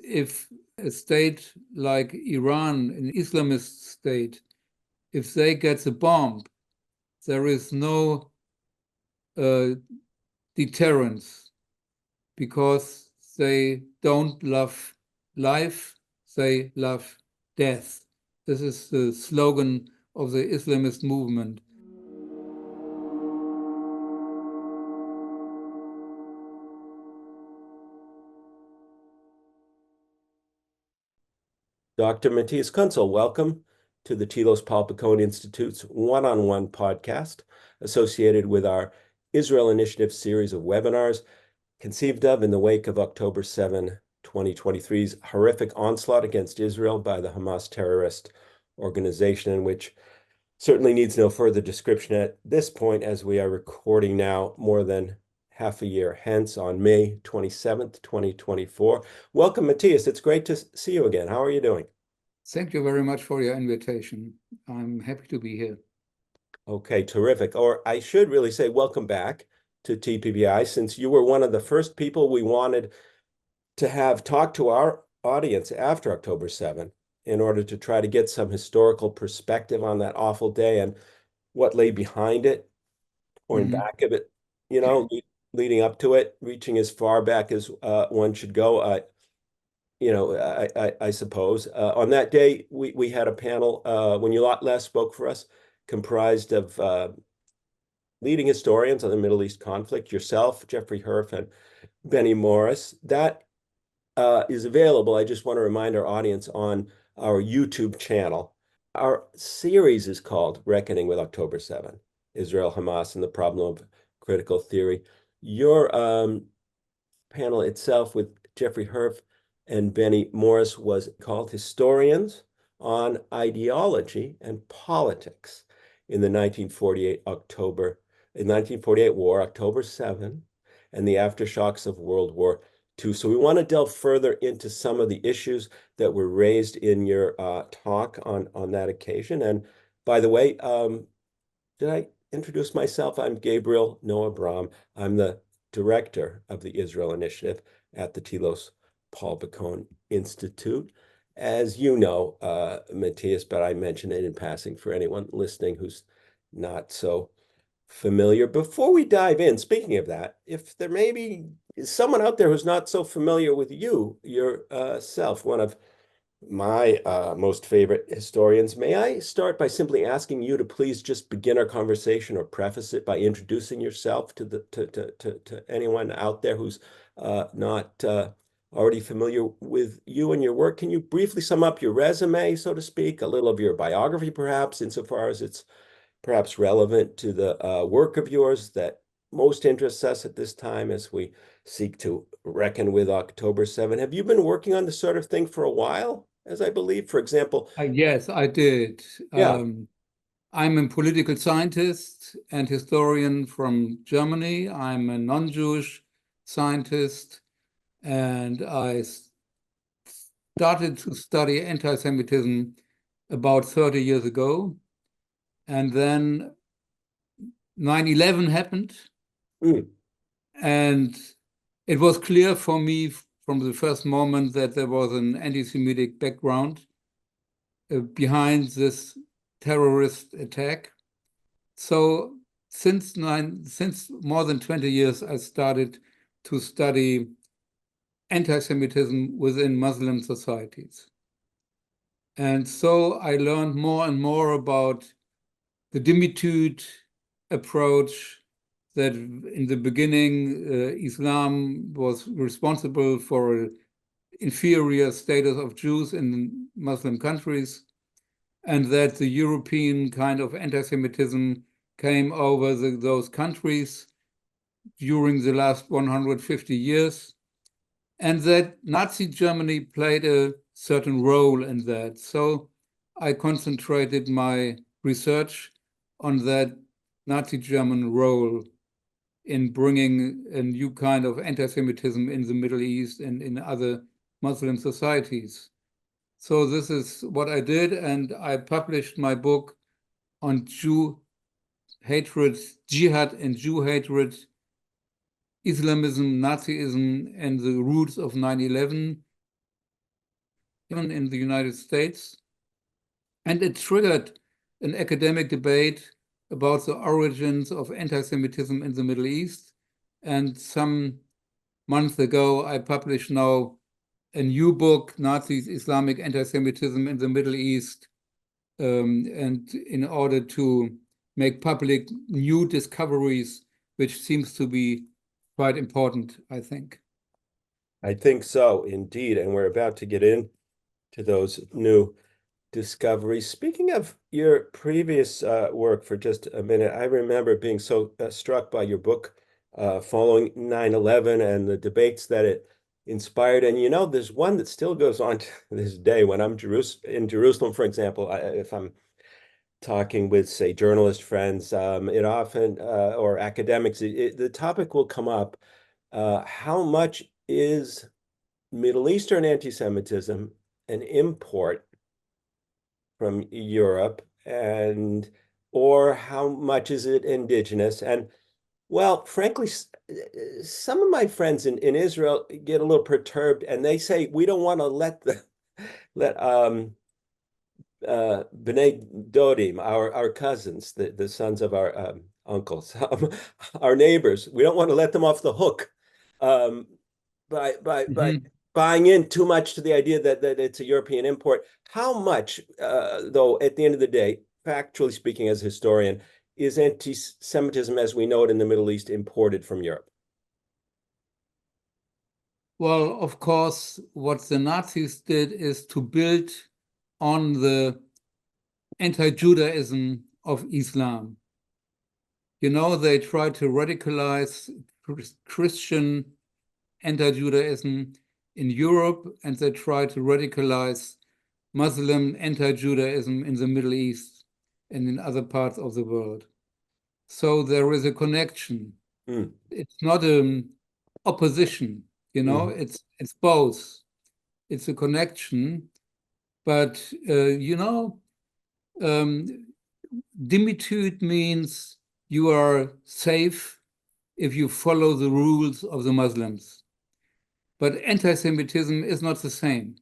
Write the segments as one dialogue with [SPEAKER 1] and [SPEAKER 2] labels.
[SPEAKER 1] if a state like Iran, an Islamist state, if they get the bomb, there is no deterrence, because they don't love life, they love death. This is the slogan of the Islamist movement.
[SPEAKER 2] Dr. Matthias Küntzel, welcome to the Telos-Paul Institute's one-on-one podcast associated with our Israel Initiative series of webinars conceived of in the wake of October 7, 2023's horrific onslaught against Israel by the Hamas terrorist organization, in which certainly needs no further description at this point, as we are recording now more than half a year hence on May 27th, 2024. Welcome, Matthias. It's great to see you again. How are you doing?
[SPEAKER 1] Thank you very much for your invitation. I'm happy to be here.
[SPEAKER 2] Okay, terrific. Or I should really say welcome back to TPPI, since you were one of the first people we wanted to have talk to our audience after October 7 in order to try to get some historical perspective on that awful day and what lay behind it or in back of it, you know, leading up to it, reaching as far back as one should go. I suppose. On that day, we had a panel when you last spoke for us, comprised of leading historians on the Middle East conflict, yourself, Jeffrey Herf, and Benny Morris. That is available, I just want to remind our audience, on our YouTube channel. Our series is called Reckoning with October 7, Israel, Hamas, and the Problem of Critical Theory. Your panel itself with Jeffrey Herf and Benny Morris was called Historians on Ideology and Politics in the 1948 War, October 7, and the aftershocks of World War II. So we want to delve further into some of the issues that were raised in your talk on that occasion. And by the way, did I introduce myself? I'm Gabriel Noah Brahm. I'm the director of the Israel Initiative at the Telos-Paul Institute. As you know, Matthias, but I mention it in passing for anyone listening who's not so familiar. Before we dive in, speaking of that, if there may be someone out there who's not so familiar with you yourself, one of my most favorite historians, may I start by simply asking you to please just begin our conversation or preface it by introducing yourself to anyone out there who's not already familiar with you and your work. Can you briefly sum up your resume, so to speak, a little of your biography, perhaps, insofar as it's perhaps relevant to the work of yours that most interests us at this time as we seek to reckon with October 7? Have you been working on this sort of thing for a while, as I believe? For example,
[SPEAKER 1] yes, I did.
[SPEAKER 2] Yeah.
[SPEAKER 1] I'm a political scientist and historian from Germany. I'm a non-Jewish scientist, and I started to study anti-Semitism about 30 years ago. And then 9/11 happened. And it was clear for me from the first moment that there was an anti-Semitic background behind this terrorist attack. So since more than 20 years, I started to study anti-Semitism within Muslim societies. And so I learned more and more about the dimitude approach, that in the beginning, Islam was responsible for an inferior status of Jews in Muslim countries, and that the European kind of anti-Semitism came over those countries during the last 150 years, and that Nazi Germany played a certain role in that. So I concentrated my research on that Nazi German role in bringing a new kind of anti-Semitism in the Middle East and in other Muslim societies. So this is what I did, and I published my book on Jew hatred, jihad and Jew hatred, Islamism, Nazism, and the roots of 9/11 even in the United States. And it triggered an academic debate about the origins of anti-Semitism in the Middle East. And some months ago, I published now a new book, Nazis, Islamic Anti-Semitism in the Middle East, and in order to make public new discoveries, which seems to be quite important, I think.
[SPEAKER 2] I think so, indeed. And we're about to get into those new discoveries. Speaking of your previous work for just a minute, I remember being so struck by your book following 9/11 and the debates that it inspired. And you know, there's one that still goes on to this day when I'm in Jerusalem, for example, if I'm talking with, say, journalist friends, it often, or academics, the topic will come up, how much is Middle Eastern anti-Semitism an import from Europe, and or how much is it indigenous? And well, frankly, some of my friends in Israel get a little perturbed, and they say we don't want to let B'nai Dodim, our cousins, the sons of our uncles, our neighbors. We don't want to let them off the hook um, by buying in too much to the idea that it's a European import. How much, though, at the end of the day, factually speaking, as a historian, is anti-Semitism as we know it in the Middle East imported from Europe?
[SPEAKER 1] Well, of course, what the Nazis did is to build on the anti-Judaism of Islam. You know, they tried to radicalize Christian anti-Judaism in Europe, and they tried to radicalize Muslim anti-Judaism in the Middle East and in other parts of the world. So there is a connection.
[SPEAKER 2] Mm.
[SPEAKER 1] It's not an opposition, you know, it's both. It's a connection, but you know, dimitude means you are safe if you follow the rules of the Muslims. But anti-Semitism is not the same.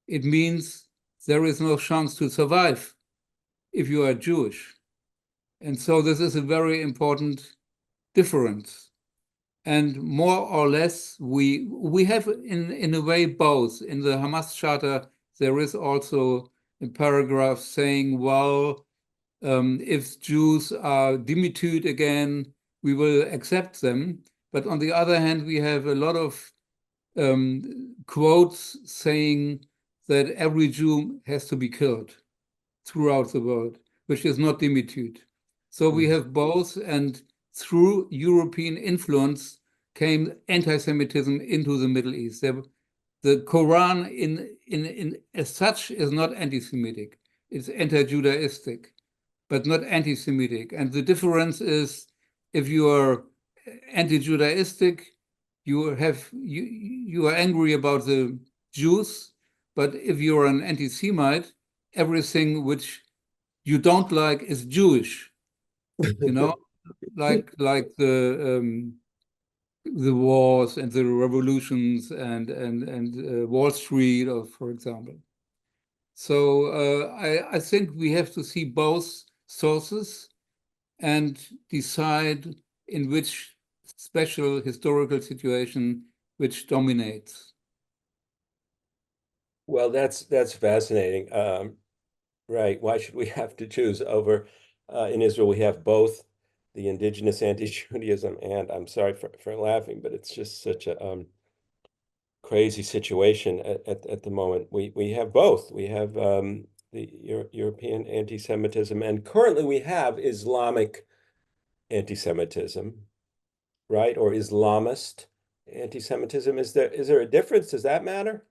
[SPEAKER 1] It means there is no chance to survive if you are Jewish. And so this is a very important difference. And more or less, we have in a way both. In the Hamas Charter, there is also a paragraph saying, well, if Jews are dimitude again, we will accept them. But on the other hand, we have a lot of quotes saying that every Jew has to be killed throughout the world, which is not dimitude. So we have both, and through European influence came anti-Semitism into the Middle East. The Quran in as such is not anti-Semitic. It's anti-Judaistic, but not anti-Semitic. And the difference is if you are anti-Judaistic, you are angry about the Jews, but if you're an anti-Semite, everything which you don't like is Jewish, you know, like the wars and the revolutions and Wall Street, for example. So I think we have to see both sources and decide in which special historical situation which dominates.
[SPEAKER 2] Well, that's fascinating. Right. Why should we have to choose over in Israel? We have both the indigenous anti-Judaism and I'm sorry for laughing, but it's just such a crazy situation at the moment. We have both. We have the European anti-Semitism, and currently we have Islamic anti-Semitism, right? Or Islamist anti-Semitism. Is there a difference? Does that matter?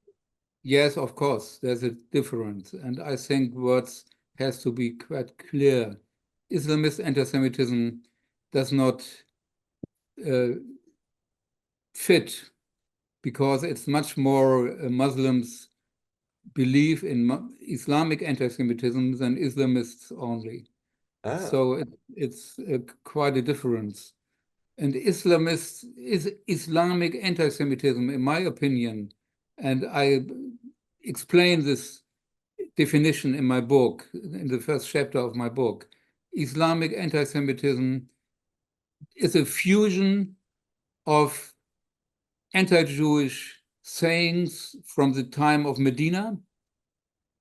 [SPEAKER 1] Yes, of course, there's a difference. And I think what has to be quite clear, Islamist anti-Semitism does not fit because it's much more Muslims believe in Islamic anti-Semitism than Islamists only.
[SPEAKER 2] Ah.
[SPEAKER 1] So it's quite a difference. And Islamic anti-Semitism, in my opinion, and explain this definition in my book, in the first chapter of my book. Islamic anti-Semitism is a fusion of anti-Jewish sayings from the time of Medina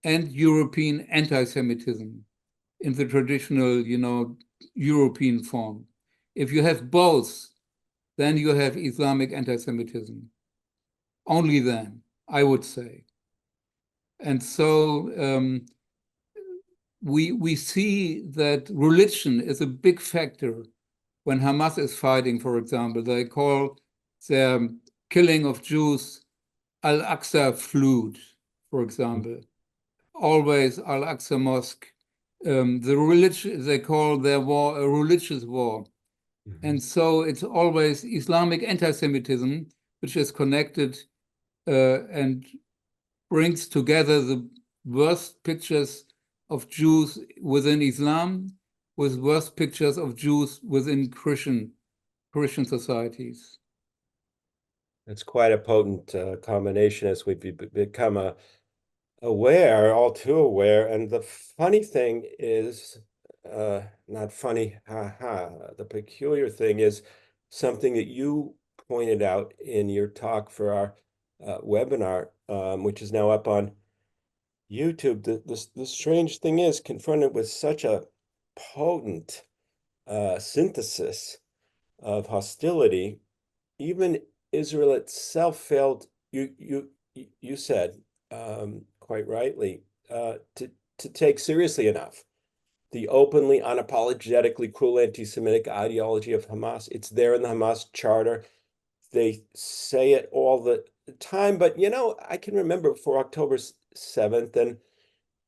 [SPEAKER 1] and European anti-Semitism in the traditional, European form. If you have both, then you have Islamic anti-Semitism. Only then, I would say. And so we see that religion is a big factor when Hamas is fighting, for example. They call their killing of Jews Al-Aqsa flood, for example. Always Al-Aqsa Mosque. They call their war a religious war.
[SPEAKER 2] Mm-hmm.
[SPEAKER 1] And so it's always Islamic anti-Semitism, which is connected and brings together the worst pictures of Jews within Islam with worst pictures of Jews within Christian societies.
[SPEAKER 2] It's quite a potent combination as we become aware, all too aware. And the funny thing is, not funny, the peculiar thing is something that you pointed out in your talk for our webinar, which is now up on YouTube. The strange thing is, confronted with such a potent synthesis of hostility, even Israel itself failed. You said quite rightly to take seriously enough the openly, unapologetically cruel anti-Semitic ideology of Hamas. It's there in the Hamas charter. They say it all the time, but I can remember before October 7th, and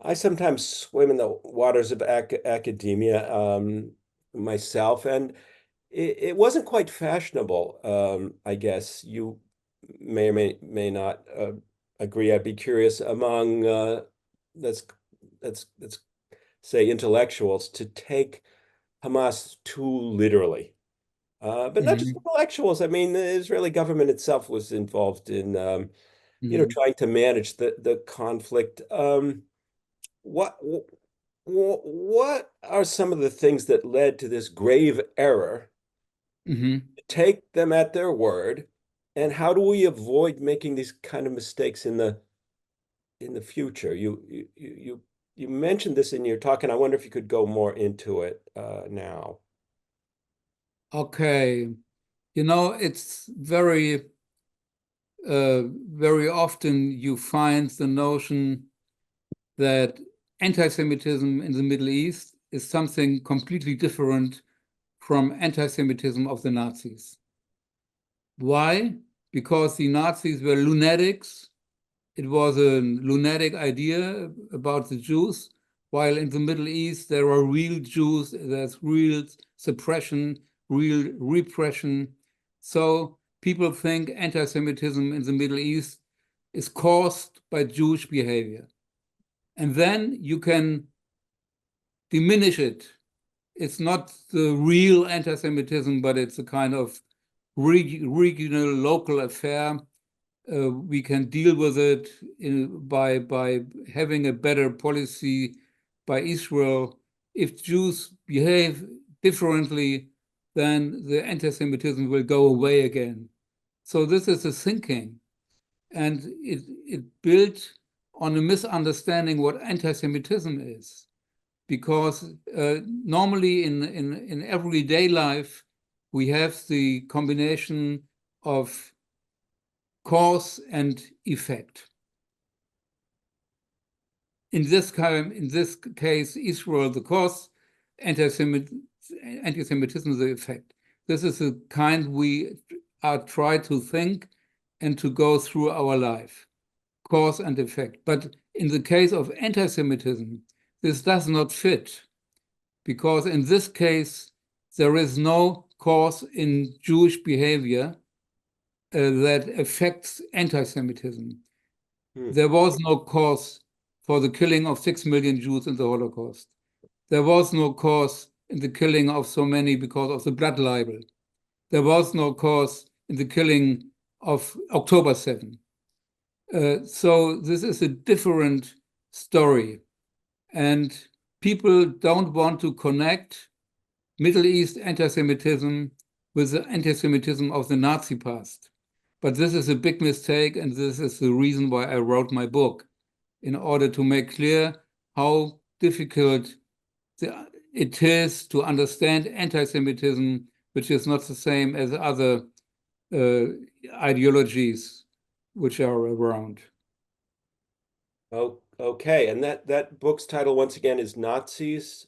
[SPEAKER 2] I sometimes swim in the waters of academia myself, and it wasn't quite fashionable. I guess you may or may not agree. I'd be curious among let's say intellectuals to take Hamas too literally. But not just intellectuals. I mean, the Israeli government itself was involved in trying to manage the conflict. What are some of the things that led to this grave error? Take them at their word, and how do we avoid making these kind of mistakes in the future? You mentioned this in your talk, and I wonder if you could go more into it now.
[SPEAKER 1] Okay. It's very often you find the notion that anti-Semitism in the Middle East is something completely different from anti-Semitism of the Nazis. Why? Because the Nazis were lunatics. It was a lunatic idea about the Jews, while in the Middle East there are real Jews, there's real suppression, real repression. So people think anti-Semitism in the Middle East is caused by Jewish behavior. And then you can diminish it. It's not the real anti-Semitism, but it's a kind of regional, local affair. We can deal with it by having a better policy by Israel. If Jews behave differently, then the anti-Semitism will go away again. So this is the thinking. And it built on a misunderstanding what anti-Semitism is. Because normally in everyday life, we have the combination of cause and effect. In this case, Israel, the cause, anti-Semitism, the effect. This is the kind we try to think and to go through our life, cause and effect. But in the case of anti-Semitism, this does not fit, because in this case, there is no cause in Jewish behavior that affects anti-Semitism. There was no cause for the killing of 6 million Jews in the Holocaust. There was no cause in the killing of so many because of the blood libel. There was no cause in the killing of October 7. So this is a different story. And people don't want to connect Middle East anti-Semitism with the anti-Semitism of the Nazi past. But this is a big mistake, and this is the reason why I wrote my book, in order to make clear how difficult it is to understand anti-Semitism, which is not the same as other ideologies which are around.
[SPEAKER 2] Oh, okay. And that book's title, once again, is Nazis,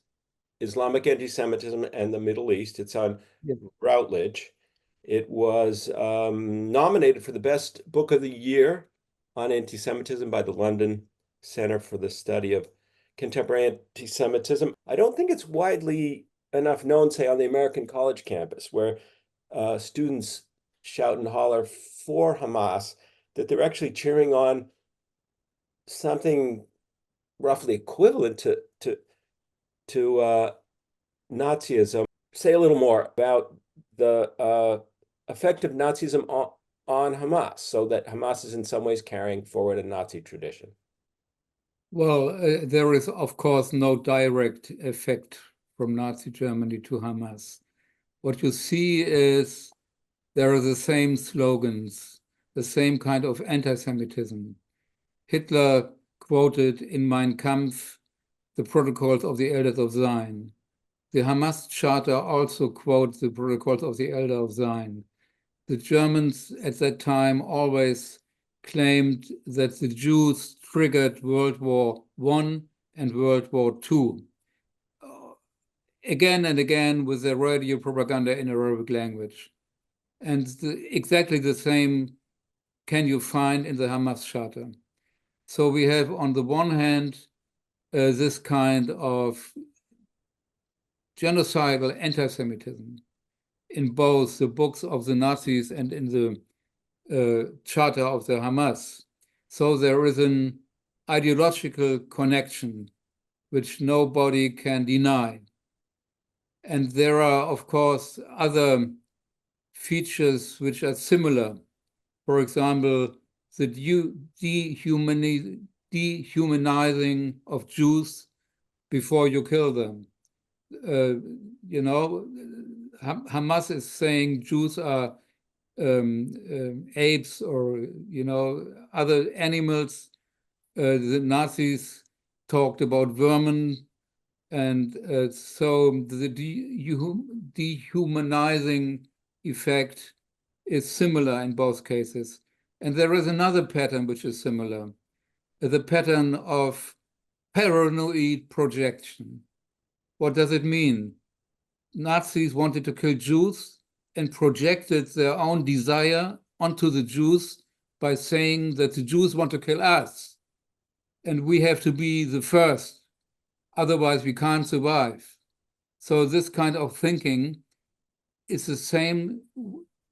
[SPEAKER 2] Islamic Anti-Semitism, and the Middle East. It's on Routledge. It was nominated for the best book of the year on anti-Semitism by the London Center for the Study of Contemporary Anti-Semitism. I don't think it's widely enough known, say, on the American college campus, where students shout and holler for Hamas, that they're actually cheering on something roughly equivalent to Nazism. Say a little more about the effect of Nazism on Hamas, so that Hamas is in some ways carrying forward a Nazi tradition.
[SPEAKER 1] Well, there is, of course, no direct effect from Nazi Germany to Hamas. What you see is there are the same slogans, the same kind of anti-Semitism. Hitler quoted in Mein Kampf the protocols of the Elders of Zion. The Hamas Charter also quotes the protocols of the Elder of Zion. The Germans at that time always claimed that the Jews triggered World War I and World War II. Again and again with their radio propaganda in Arabic language. And exactly the same can you find in the Hamas Charter. So we have, on the one hand, this kind of genocidal anti-Semitism in both the books of the Nazis and in the charter of the Hamas. So there is an ideological connection which nobody can deny. And there are, of course, other features which are similar. For example, the dehumanizing of Jews before you kill them. You know, Hamas is saying Jews are apes or, you know, other animals. The Nazis talked about vermin. And so the dehumanizing effect is similar in both cases. And there is another pattern which is similar, the pattern of paranoid projection. What does it mean? Nazis wanted to kill Jews and projected their own desire onto the Jews by saying that the Jews want to kill us, and we have to be the first, otherwise we can't survive. So this kind of thinking is the same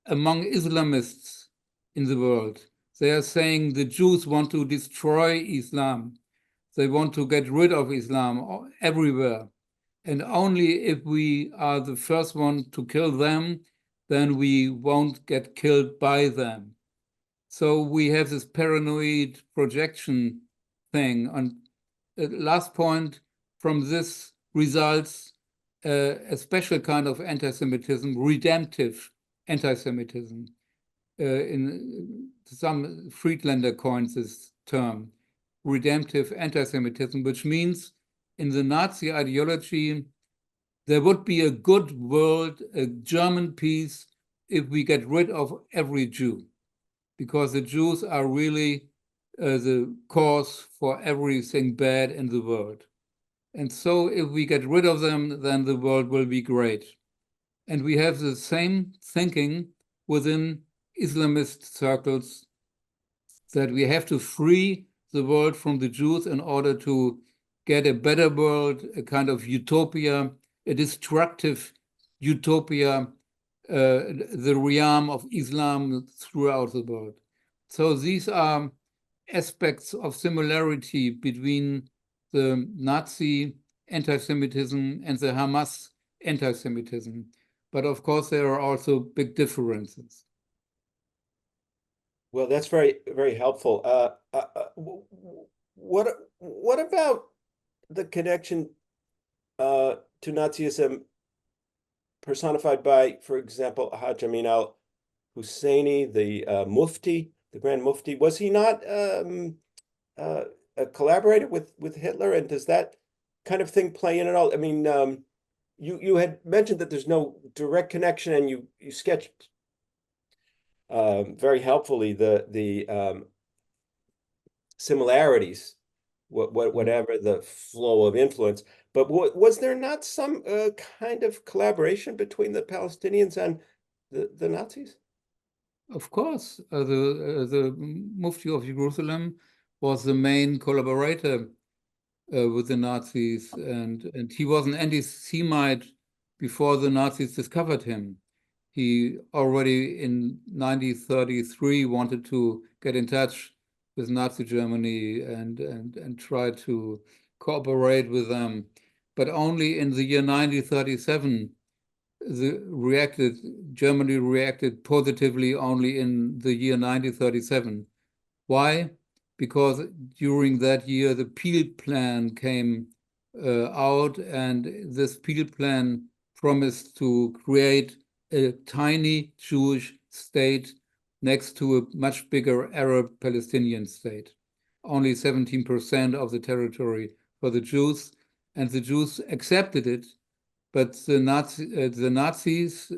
[SPEAKER 1] among Islamists in the world. They are saying the Jews want to destroy Islam. They want to get rid of Islam everywhere. And only if we are the first one to kill them, then we won't get killed by them. So we have this paranoid projection thing. And last point, from this results a special kind of anti-Semitism, redemptive anti-Semitism. In some Friedlander coins this term, redemptive anti-Semitism, which means in the Nazi ideology, there would be a good world, a German peace, if we get rid of every Jew, because the Jews are really the cause for everything bad in the world. And so if we get rid of them, then the world will be great. And we have the same thinking within Islamist circles, that we have to free the world from the Jews in order to get a better world, a kind of utopia, a destructive utopia, the realm of Islam throughout the world. So these are aspects of similarity between the Nazi anti-Semitism and the Hamas anti-Semitism. But of course, there are also big differences.
[SPEAKER 2] Well, that's very, very helpful. What about the connection to Nazism personified by, for example, Haj Amin al-Husseini, the Mufti, the Grand Mufti? Was he not uh, a collaborator with Hitler? And does that kind of thing play in at all? I mean, you had mentioned that there's no direct connection, and you sketched very helpfully the similarities, whatever the flow of influence. But was there not some kind of collaboration between the Palestinians and the Nazis?
[SPEAKER 1] Of course, the Mufti of Jerusalem was the main collaborator with the Nazis, and he was an anti-Semite before the Nazis discovered him. He already in 1933 wanted to get in touch with Nazi Germany and try to cooperate with them, but only in the year 1937 Germany reacted positively only in the year 1937. Why? Because during that year, the Peel Plan came out, and this Peel Plan promised to create a tiny Jewish state next to a much bigger Arab Palestinian state. Only 17% of the territory for the Jews, and the Jews accepted it, but the Nazis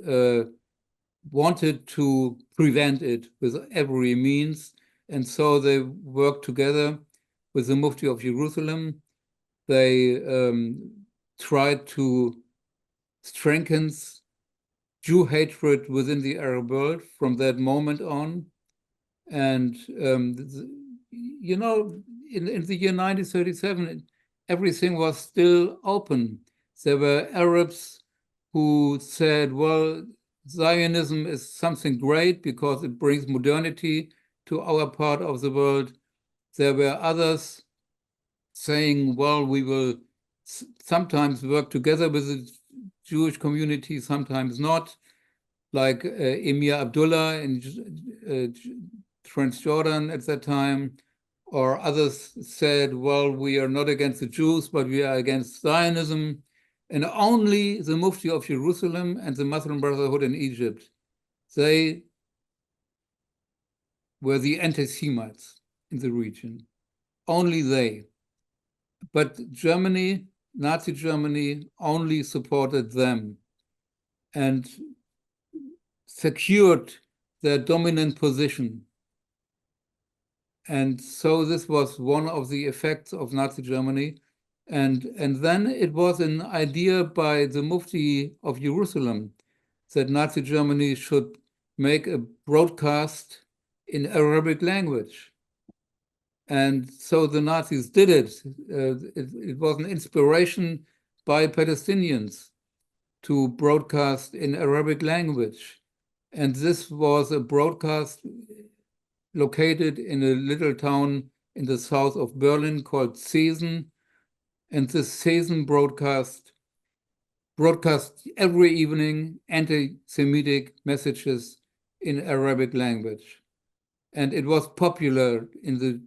[SPEAKER 1] wanted to prevent it with every means, and so they worked together with the Mufti of Jerusalem. They tried to strengthen Jew hatred within the Arab world from that moment on. And, you know, in the year 1937, everything was still open. There were Arabs who said, well, Zionism is something great because it brings modernity to our part of the world. There were others saying, well, we will sometimes work together with the Jewish community, sometimes not, like Emir Abdullah in Transjordan at that time, or others said, well, we are not against the Jews, but we are against Zionism. And only the Mufti of Jerusalem and the Muslim Brotherhood in Egypt, they were the anti-Semites in the region. Only they. But Germany, Nazi Germany, only supported them and secured their dominant position. And so this was one of the effects of Nazi Germany. And then it was an idea by the Mufti of Jerusalem that Nazi Germany should make a broadcast in Arabic language. And so the Nazis did it. It was an inspiration by Palestinians to broadcast in Arabic language. And this was a broadcast located in a little town in the south of Berlin called Seesen. And this Seesen broadcast every evening anti-Semitic messages in Arabic language. And it was popular in the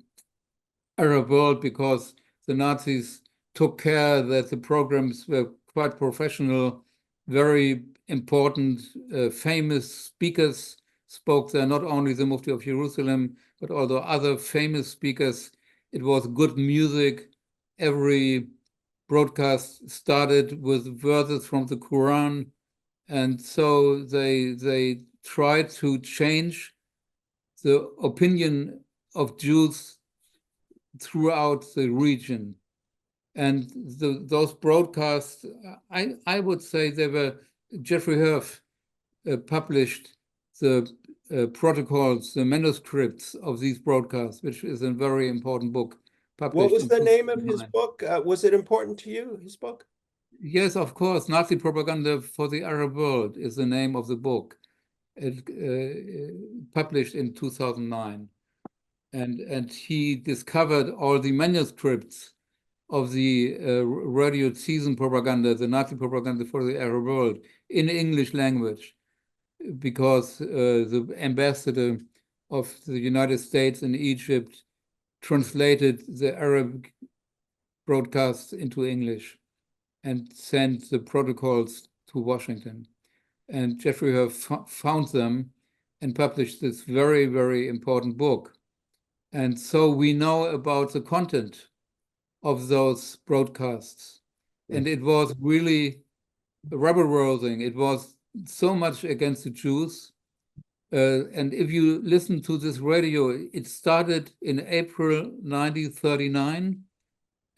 [SPEAKER 1] Arab world because the Nazis took care that the programs were quite professional. Very important, famous speakers spoke there, not only the Mufti of Jerusalem, but also other famous speakers. It was good music. Every broadcast started with verses from the Quran. And so they tried to change the opinion of Jews throughout the region. And those broadcasts, I would say they were, Jeffrey Herf published the protocols, the manuscripts of these broadcasts, which is a very important book.
[SPEAKER 2] What was
[SPEAKER 1] In
[SPEAKER 2] the name of his
[SPEAKER 1] 2009.
[SPEAKER 2] book? Was it important to you, his book?
[SPEAKER 1] Yes, of course. Nazi Propaganda for the Arab World is the name of the book. It published in 2009. And he discovered all the manuscripts of the radio season propaganda, the Nazi propaganda for the Arab world, in English language, because the ambassador of the United States and Egypt translated the Arabic broadcasts into English and sent the protocols to Washington. And Jeffrey Herr found them and published this very, very important book. And so we know about the content of those broadcasts. And it was really rebel-rousing. It was so much against the Jews. And if you listen to this radio, it started in April 1939,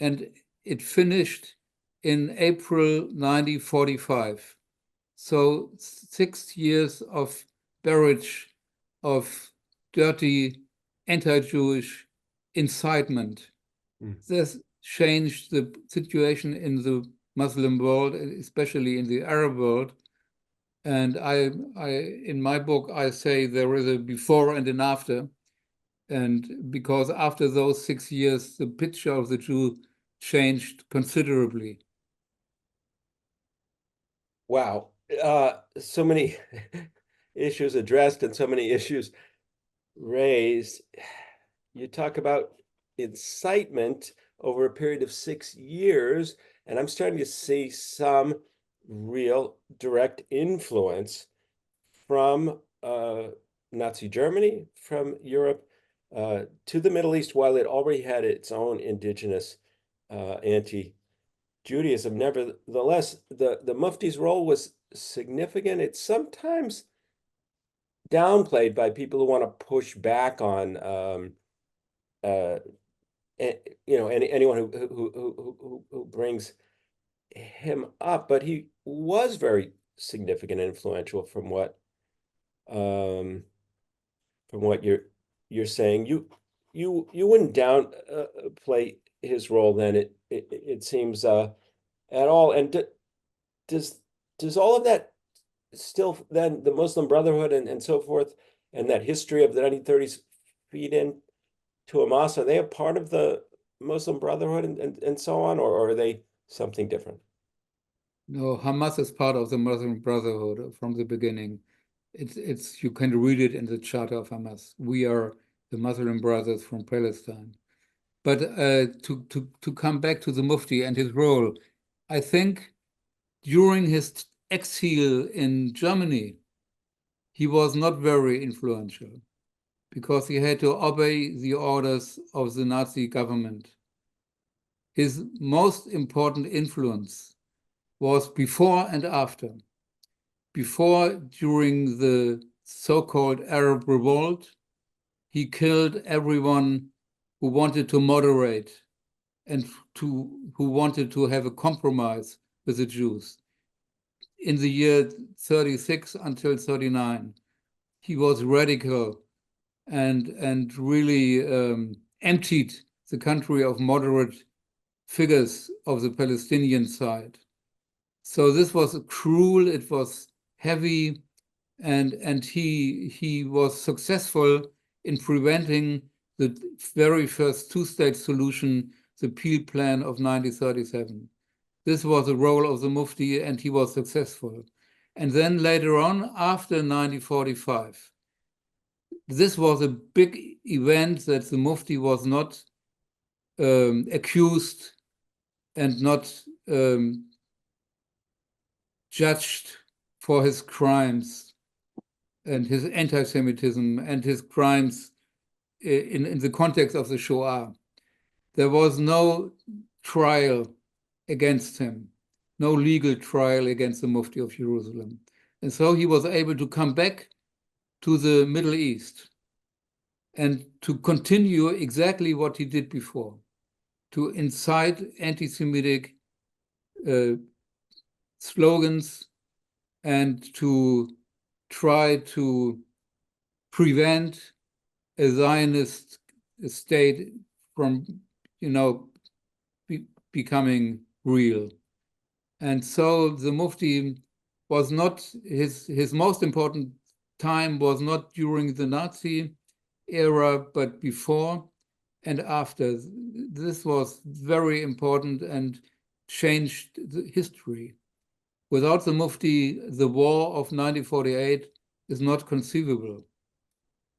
[SPEAKER 1] and it finished in April 1945. So 6 years of barrage, of dirty anti-Jewish incitement. This changed the situation in the Muslim world, especially in the Arab world. And in my book, I say there is a before and an after. And because after those 6 years, the picture of the Jew changed considerably.
[SPEAKER 2] Wow. So many issues addressed and so many issues raised. You talk about incitement over a period of 6 years, and I'm starting to see some real direct influence from Nazi Germany, from Europe to the Middle East, while it already had its own indigenous anti-Judaism. Nevertheless, the Mufti's role was significant. It's sometimes downplayed by people who want to push back on anyone who brings him up, but he was very significant and influential from what you're saying. You wouldn't downplay his role then, it seems at all. And does all of that still then the Muslim Brotherhood and so forth and that history of the 1930s feed in to Hamas? Are they a part of the Muslim Brotherhood and so on, or are they something different?
[SPEAKER 1] No, Hamas is part of the Muslim Brotherhood from the beginning. It's you can read it in the charter of Hamas. We are the Muslim Brothers from Palestine. But to come back to the Mufti and his role, I think during his exile in Germany, he was not very influential because he had to obey the orders of the Nazi government. His most important influence was before and after. Before, during the so-called Arab Revolt, he killed everyone who wanted to moderate and who wanted to have a compromise with the Jews. In the year 36 until 39, he was radical and really emptied the country of moderate figures of the Palestinian side. So this was cruel, it was heavy, and he was successful in preventing the very first two-state solution, the Peel Plan of 1937. This was the role of the Mufti, and he was successful. And then later on, after 1945, this was a big event that the Mufti was not accused and not judged for his crimes and his anti-Semitism and his crimes in the context of the Shoah. There was no trial against him, no legal trial against the Mufti of Jerusalem. And so he was able to come back to the Middle East and to continue exactly what he did before, to incite anti-Semitic slogans and to try to prevent a Zionist state from, becoming real. And so the Mufti was not, his most important time was not during the Nazi era, but before and after. This was very important and changed the history. Without the Mufti, the war of 1948 is not conceivable.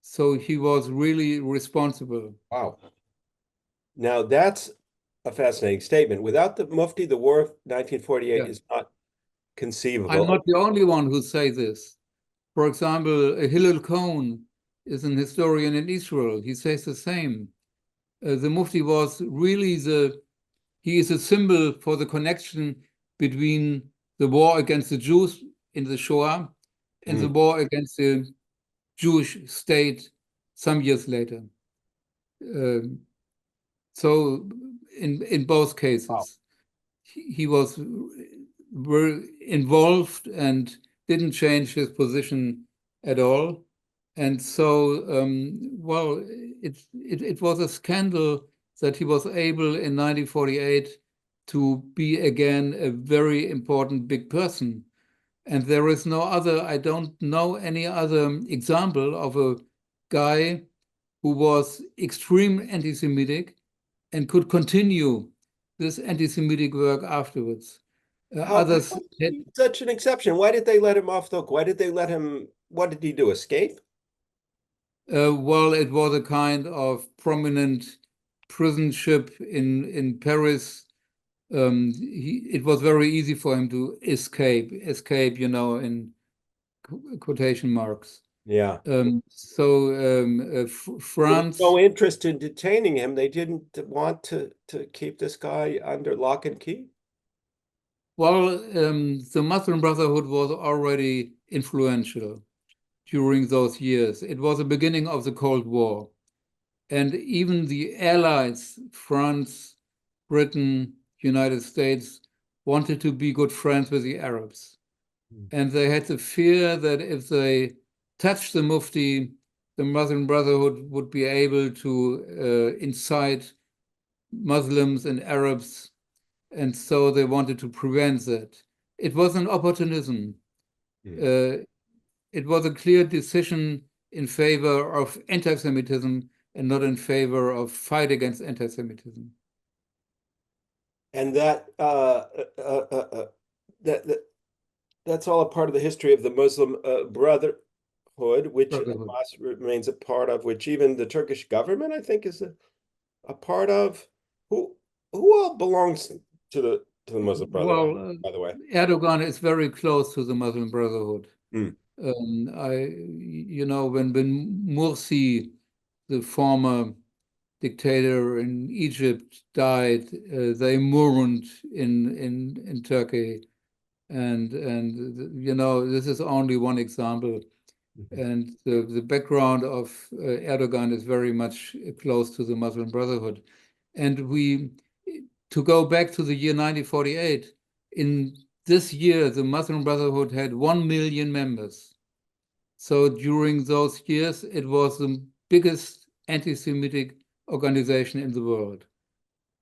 [SPEAKER 1] So he was really responsible.
[SPEAKER 2] Wow. Now that's a fascinating statement. Without the Mufti, the War of 1948
[SPEAKER 1] Yeah.
[SPEAKER 2] is not
[SPEAKER 1] I'm
[SPEAKER 2] conceivable.
[SPEAKER 1] not the only one who say this. For example, Hillel Cohn is an historian in Israel. He says the same. The Mufti was really he is a symbol for the connection between the war against the Jews in the Shoah and the
[SPEAKER 2] Mm.
[SPEAKER 1] war against the Jewish state some years later. Um, so in both
[SPEAKER 2] Wow.
[SPEAKER 1] cases, he was very involved and didn't change his position at all. And so, well, it was a scandal that he was able in 1948 to be again a very important big person. And there is no other, I don't know any other example of a guy who was extreme anti-Semitic and could continue this anti-Semitic work afterwards.
[SPEAKER 2] How
[SPEAKER 1] Others
[SPEAKER 2] is
[SPEAKER 1] had,
[SPEAKER 2] he such an exception? Why did they let him off the hook? Why did they let him? What did he do? Escape?
[SPEAKER 1] well, it was a kind of prominent prison ship in Paris. It was very easy for him to escape, in quotation marks.
[SPEAKER 2] Yeah. There was
[SPEAKER 1] France,
[SPEAKER 2] no interest in detaining him. They didn't want to keep this guy under lock and key.
[SPEAKER 1] well, the Muslim Brotherhood was already influential during those years. It was the beginning of the Cold War. And even the allies, France, Britain, United States, wanted to be good friends with the Arabs. And they had the fear that if they touched the Mufti, the Muslim Brotherhood would be able to incite Muslims and Arabs. And so they wanted to prevent that. It was an opportunism.
[SPEAKER 2] Mm.
[SPEAKER 1] Uh, it was a clear decision in favor of anti-Semitism and not in favor of fight against anti-Semitism.
[SPEAKER 2] And that that's all a part of the history of the Muslim Brotherhood, which
[SPEAKER 1] Brotherhood.
[SPEAKER 2] Hamas remains a part of, which even the Turkish government, I think, is a part of. Who who all belongs to the Muslim Brotherhood,
[SPEAKER 1] Well,
[SPEAKER 2] by the way?
[SPEAKER 1] Erdogan is very close to the Muslim Brotherhood.
[SPEAKER 2] Mm.
[SPEAKER 1] When Morsi, the former dictator in Egypt, died, they mourned in Turkey, and this is only one example.
[SPEAKER 2] Mhm.
[SPEAKER 1] And the background of Erdogan is very much close to the Muslim Brotherhood. And to go back to the year 1948, in this year, the Muslim Brotherhood had 1 million members. So during those years, it was the biggest anti-Semitic organization in the world.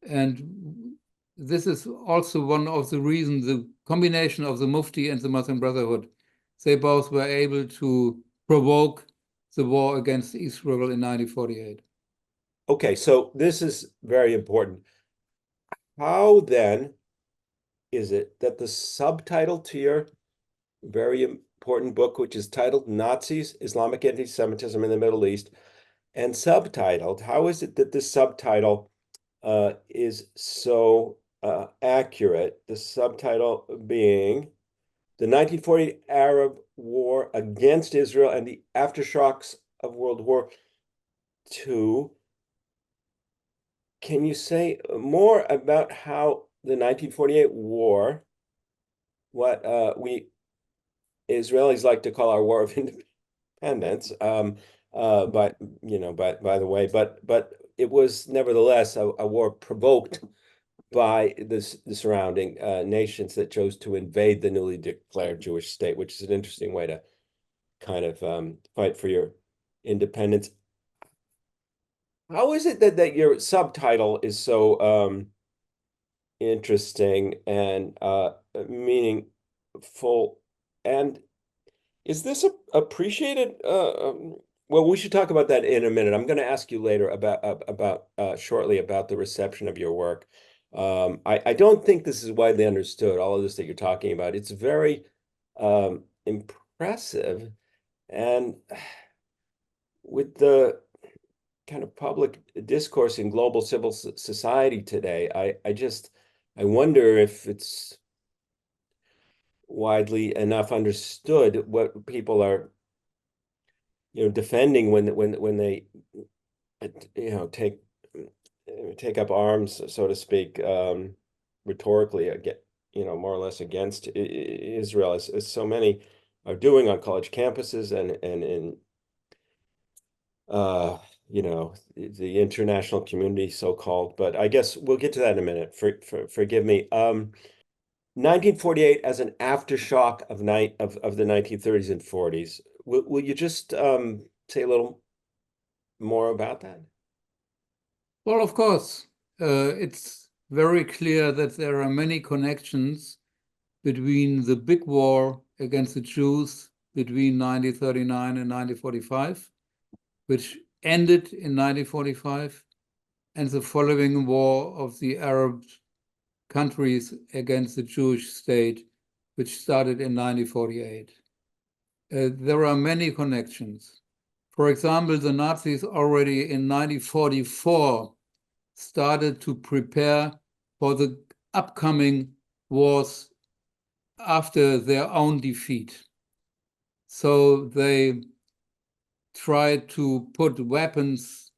[SPEAKER 1] And this is also one of the reasons, the combination of the Mufti and the Muslim Brotherhood, they both were able to provoke the war against Israel in 1948.
[SPEAKER 2] Okay, so this is very important. How then is it that the subtitle to your very important book, which is titled Nazis, Islamic Anti-Semitism in the Middle East, and subtitled, how is it that this subtitle is so accurate? The subtitle being the 1940 Arab War against Israel and the aftershocks of World War II. Can you say more about how the 1948 war, what we Israelis like to call our war of independence, by by the way, but it was nevertheless a war provoked by the surrounding nations that chose to invade the newly declared Jewish state, which is an interesting way to kind of fight for your independence. How is it that your subtitle is so interesting and meaningful? And is this appreciated? Well, we should talk about that in a minute. I'm going to ask you later about shortly about the reception of your work. I don't think this is widely understood, all of this that you're talking about. It's very impressive. And with the kind of public discourse in global civil society today, I wonder if it's widely enough understood what people are, defending when they, take up arms, so to speak, rhetorically, more or less against Israel, as so many are doing on college campuses and in the international community, so-called. But I guess we'll get to that in a minute. Forgive me. 1948 as an aftershock of the 1930s and 40s. Will you just say a little more about that?
[SPEAKER 1] Well, of course, it's very clear that there are many connections between the big war against the Jews between 1939 and 1945, which ended in 1945, and the following war of the Arab countries against the Jewish state, which started in 1948. There are many connections. For example, the Nazis already in 1944 started to prepare for the upcoming wars after their own defeat. So they tried to put weapons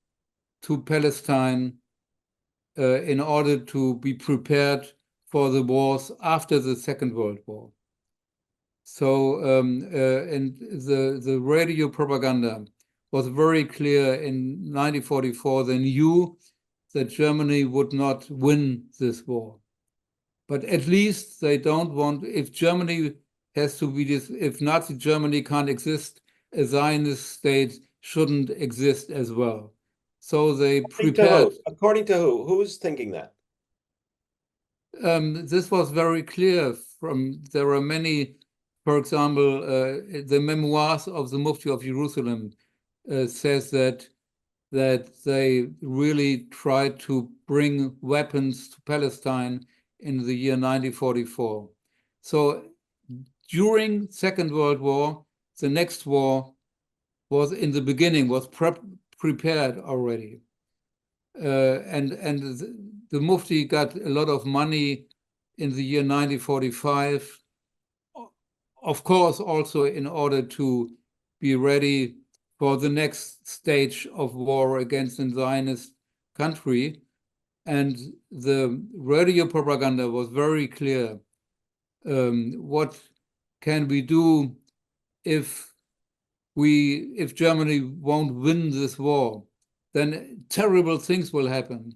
[SPEAKER 1] to Palestine in order to be prepared for the wars after the Second World War. So and the radio propaganda was very clear in 1944. They knew that Germany would not win this war. But at least they don't want, if Germany has to be this, if Nazi Germany can't exist, a Zionist state shouldn't exist as well. So they prepared.
[SPEAKER 2] According to who? Who's thinking that?
[SPEAKER 1] This was very clear there are many, for example, the memoirs of the Mufti of Jerusalem says that they really tried to bring weapons to Palestine in the year 1944. So during Second World War, the next war was in the beginning, was prepared already. And the Mufti got a lot of money in the year 1945, of course, also in order to be ready for the next stage of war against a Zionist country. And the radio propaganda was very clear. What can we do if Germany won't win this war? Then terrible things will happen.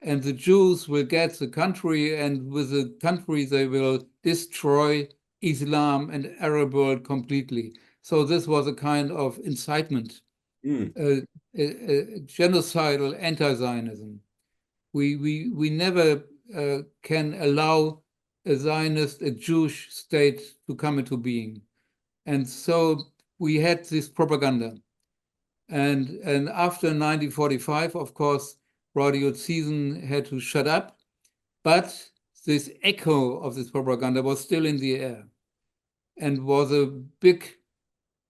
[SPEAKER 1] And the Jews will get the country, and with the country, they will destroy Islam and Arab world completely. So this was a kind of incitement, genocidal anti-Zionism. We never can allow a Zionist, a Jewish state to come into being. And so we had this propaganda. And after 1945, of course, Radio Ziesen had to shut up, but this echo of this propaganda was still in the air and was a big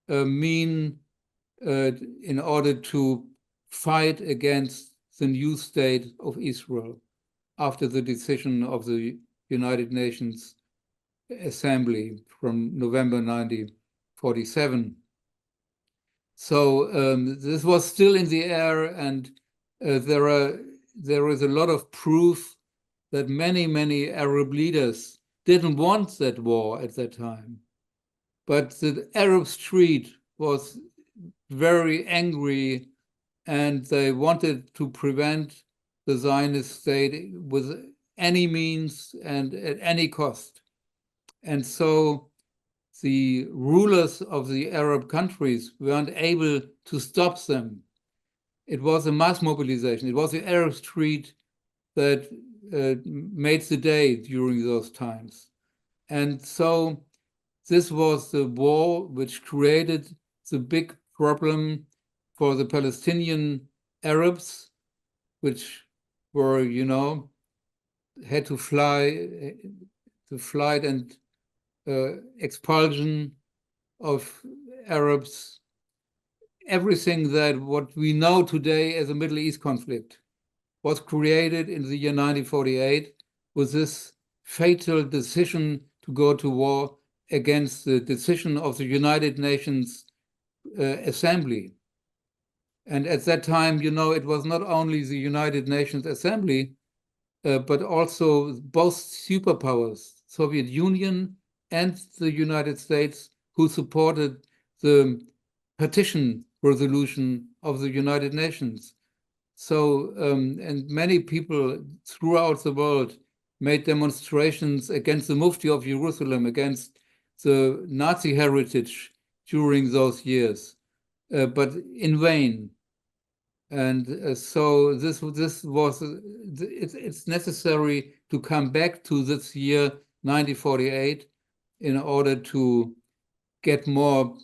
[SPEAKER 1] mean in order to fight against the new state of Israel after the decision of the United Nations Assembly from November 1947. So this was still in the air, and there is a lot of proof that many Arab leaders didn't want that war at that time. But the Arab street was very angry, and they wanted to prevent the Zionist state with any means and at any cost. And so the rulers of the Arab countries weren't able to stop them. It was a mass mobilization. It was the Arab street that made the day during those times. And so this was the war which created the big problem for the Palestinian Arabs, which were, had to fly, the flight and expulsion of Arabs everything that what we know today as a Middle East conflict was created in the year 1948 with this fatal decision to go to war against the decision of the United Nations Assembly. And at that time, it was not only the United Nations Assembly, but also both superpowers, Soviet Union and the United States, who supported the partition resolution of the United Nations. So, and many people throughout the world made demonstrations against the Mufti of Jerusalem, against the Nazi heritage during those years, but in vain. And so this was it's necessary to come back to this year 1948 in order to get more,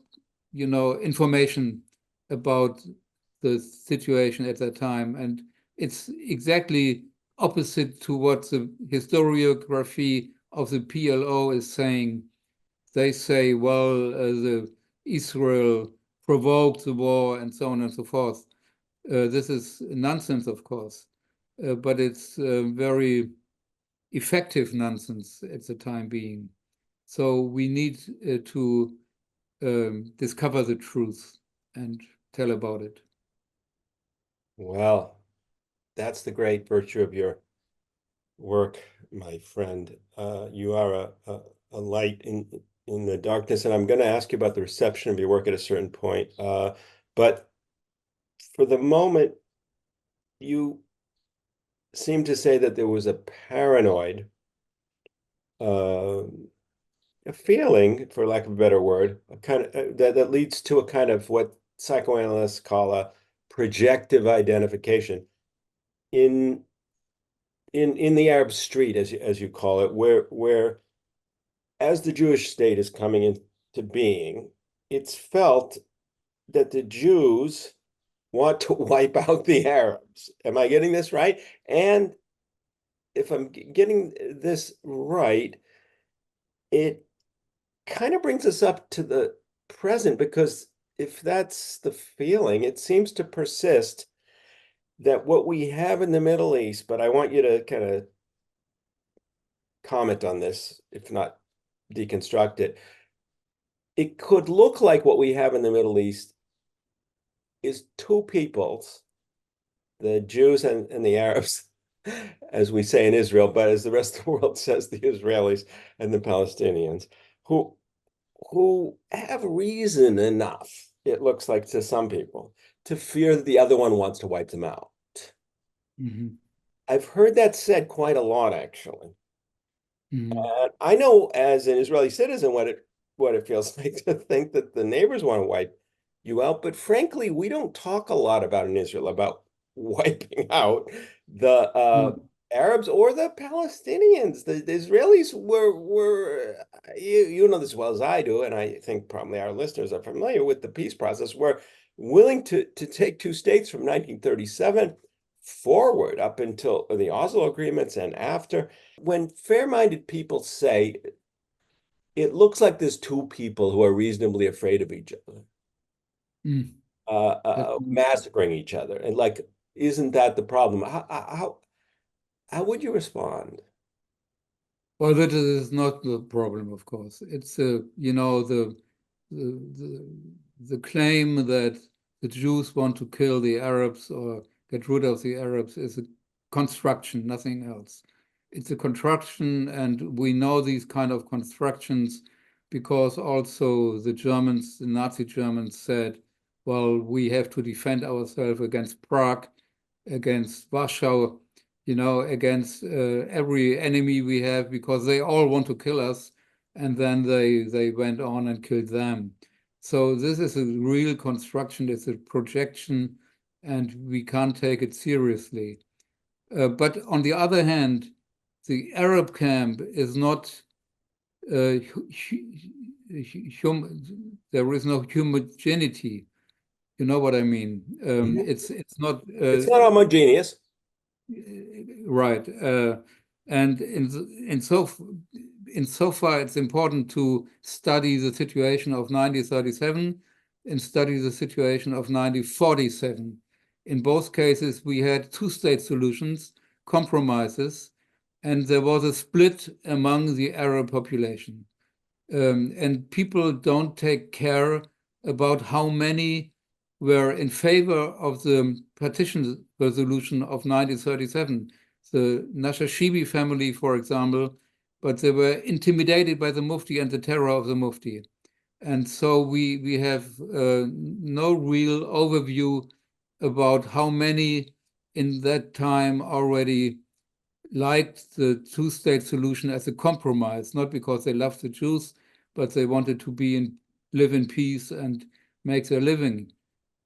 [SPEAKER 1] information about the situation at that time. And it's exactly opposite to what the historiography of the PLO is saying. They say, well, the Israel provoked the war and so on and so forth. This is nonsense, of course, but it's very effective nonsense at the time being. So we need to discover the truth and tell about it.
[SPEAKER 2] Well, that's the great virtue of your work, my friend. You are a light in the darkness, and I'm going to ask you about the reception of your work at a certain point. But for the moment, you seem to say that there was a paranoid a feeling, for lack of a better word, a kind of that leads to a kind of what psychoanalysts call a projective identification in the Arab street, as you call it, where as the Jewish state is coming into being, it's felt that the Jews want to wipe out the Arabs. Am I getting this right? And if I'm getting this right, it kind of brings us up to the present, because if that's the feeling, it seems to persist that what we have in the Middle East, but I want you to kind of comment on this, if not deconstruct it. It could look like what we have in the Middle East is two peoples, the Jews and the Arabs, as we say in Israel, but as the rest of the world says, the Israelis and the Palestinians, who have reason enough, it looks like to some people, to fear that the other one wants to wipe them out.
[SPEAKER 1] Mm-hmm.
[SPEAKER 2] I've heard that said quite a lot, actually.
[SPEAKER 1] Mm-hmm.
[SPEAKER 2] I know as an Israeli citizen what it feels like to think that the neighbors want to wipe you out. But frankly, we don't talk a lot about in Israel about wiping out the Arabs or the Palestinians. The Israelis were you know this as well as I do, and I think probably our listeners are familiar with the peace process. Were willing to take two states from 1937 forward up until the Oslo agreements and after. When fair-minded people say it looks like there's two people who are reasonably afraid of each other,
[SPEAKER 1] Mm.
[SPEAKER 2] massacring each other, and like, isn't that the problem? How would you respond?
[SPEAKER 1] Well, that is not the problem, of course. It's the the claim that the Jews want to kill the Arabs or get rid of the Arabs is a construction, nothing else. It's a construction, and we know these kind of constructions because also the Germans, the Nazi Germans said, well, we have to defend ourselves against Prague, against Warsaw, against every enemy we have, because they all want to kill us. And then they went on and killed them. So this is a real construction, it's a projection, and we can't take it seriously. But on the other hand, the Arab camp is not, there is no homogeneity. You know what I mean? It's not.
[SPEAKER 2] It's not homogeneous.
[SPEAKER 1] Right. And in so far, it's important to study the situation of 1937 and study the situation of 1947. In both cases, we had two-state solutions, compromises, and there was a split among the Arab population. And people don't take care about how many were in favor of the partition resolution of 1937. The Nashashibi family, for example, but they were intimidated by the Mufti and the terror of the Mufti. And so we have no real overview about how many in that time already liked the two-state solution as a compromise, not because they loved the Jews, but they wanted to live in peace and make their living.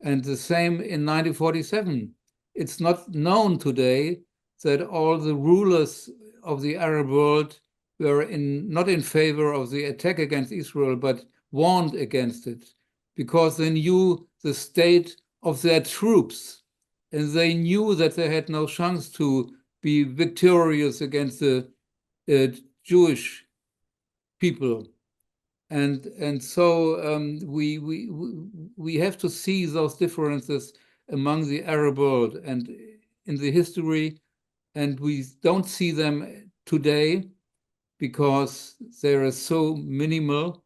[SPEAKER 1] And the same in 1947. It's not known today that all the rulers of the Arab world were not in favor of the attack against Israel, but warned against it because they knew the state of their troops, and they knew that they had no chance to be victorious against the Jewish people. And so we have to see those differences among the Arab world and in the history, and we don't see them today because they are so minimal.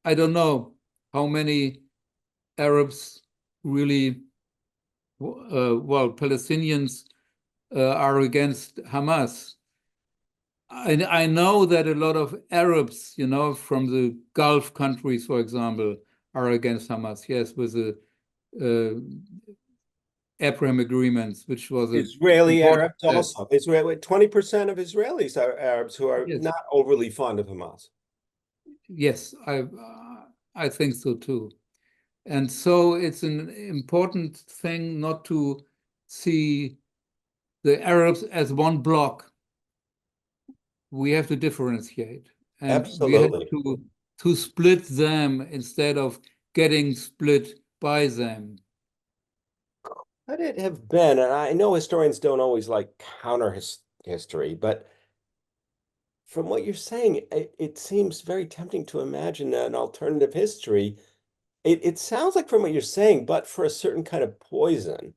[SPEAKER 1] I don't know how many Arabs really, well, Palestinians are against Hamas. I know that a lot of Arabs, from the Gulf countries, for example, are against Hamas. Yes, with the Abraham agreements, which was an
[SPEAKER 2] Israeli
[SPEAKER 1] important
[SPEAKER 2] Arabs
[SPEAKER 1] step.
[SPEAKER 2] also. Israel, 20% of Israelis are Arabs who are
[SPEAKER 1] Yes,
[SPEAKER 2] not overly fond of Hamas.
[SPEAKER 1] yes, I think so too. And so it's an important thing not to see the Arabs as one block. We have to differentiate, and we have
[SPEAKER 2] Absolutely.
[SPEAKER 1] to split them instead of getting split by them.
[SPEAKER 2] Could it have been, and I know historians don't always like counter history, but from what you're saying, it seems very tempting to imagine an alternative history. It sounds like from what you're saying, but for a certain kind of poison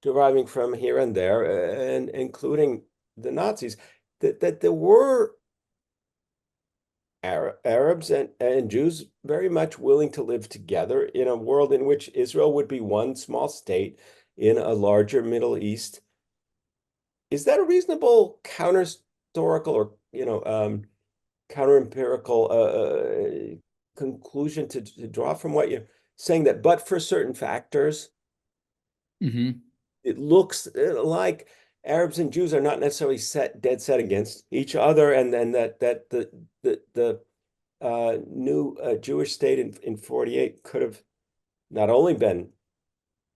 [SPEAKER 2] deriving from here and there, and including the Nazis, that there were Arabs and Jews very much willing to live together in a world in which Israel would be one small state in a larger Middle East. Is that a reasonable counter-historical or counter-empirical conclusion to draw from what you're saying, that but for certain factors,
[SPEAKER 1] Mm-hmm.
[SPEAKER 2] it looks like Arabs and Jews are not necessarily dead set against each other, and then that the new Jewish state in 48 could have not only been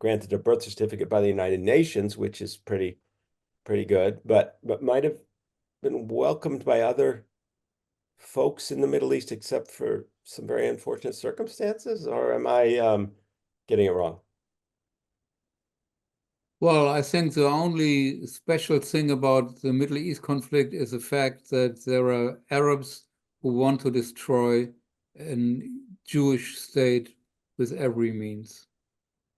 [SPEAKER 2] granted a birth certificate by the United Nations, which is pretty good, but might have been welcomed by other folks in the Middle East, except for some very unfortunate circumstances? Or am I getting it wrong?
[SPEAKER 1] Well, I think the only special thing about the Middle East conflict is the fact that there are Arabs who want to destroy a Jewish state with every means.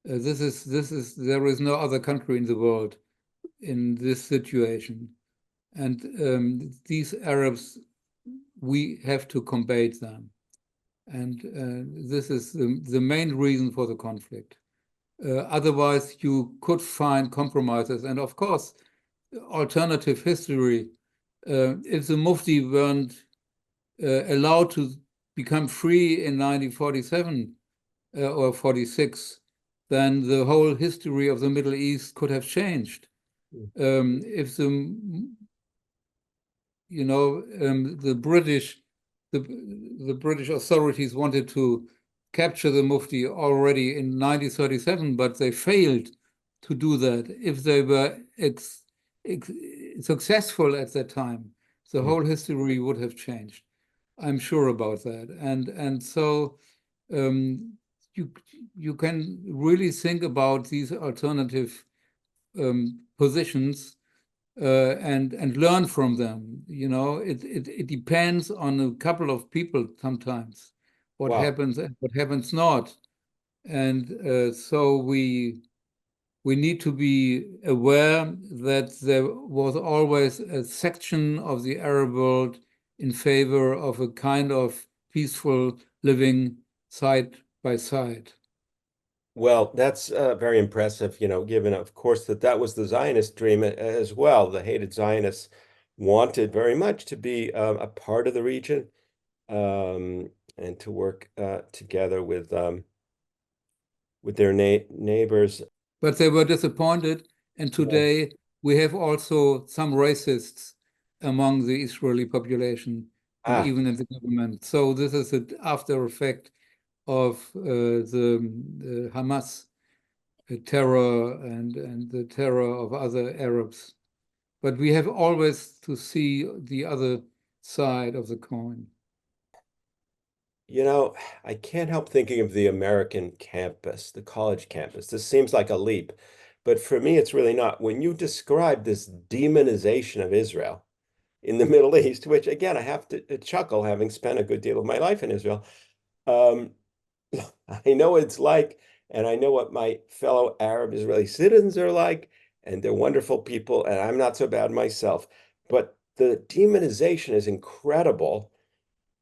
[SPEAKER 1] There is no other country in the world in this situation. And these Arabs, we have to combat them. And this is the main reason for the conflict. Otherwise, you could find compromises. And of course, alternative history, if the Mufti weren't allowed to become free in 1947 or 46, then the whole history of the Middle East could have changed. If the British authorities wanted to capture the Mufti already in 1937, but they failed to do that. If they were successful at that time, the whole history would have changed. I'm sure about that. And so you can really think about these alternative positions and learn from them. It depends on a couple of people sometimes what
[SPEAKER 2] Wow.
[SPEAKER 1] happens and what happens not. And so we need to be aware that there was always a section of the Arab world in favor of a kind of peaceful living side by side.
[SPEAKER 2] Well, that's very impressive, given, of course, that was the Zionist dream as well. The hated Zionists wanted very much to be a part of the region, and to work together with their neighbors.
[SPEAKER 1] But they were disappointed, and
[SPEAKER 2] Yeah.
[SPEAKER 1] today we have also some racists among the Israeli population and
[SPEAKER 2] Ah,
[SPEAKER 1] even in the government. So this is an after effect of the Hamas terror and the terror of other Arabs. But we have always to see the other side of the coin.
[SPEAKER 2] you know, I can't help thinking of the American campus, the college campus. This seems like a leap, but for me, it's really not. When you describe this demonization of Israel in the Middle East, which again, I have to chuckle, having spent a good deal of my life in Israel. Um, I know what it's like, and I know what my fellow Arab Israeli citizens are like, and they're wonderful people, and I'm not so bad myself. But the demonization is incredible